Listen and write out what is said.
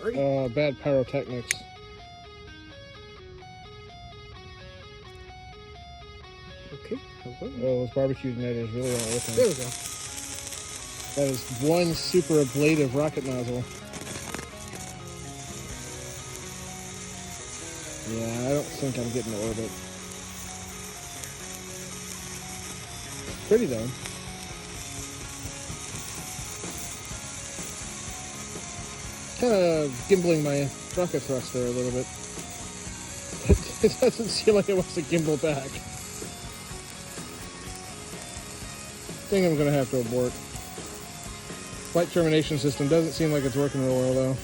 Sorry. Bad pyrotechnics. Okay. Hello. Oh, those barbecue igniters really aren't working. There we go. That is one super ablative rocket nozzle. Yeah, I don't think I'm getting to orbit. Pretty though. Kind of gimbling my rocket thrust there a little bit. It doesn't seem like it wants to gimbal back. I think I'm going to have to abort. Flight termination system doesn't seem like it's working real well though.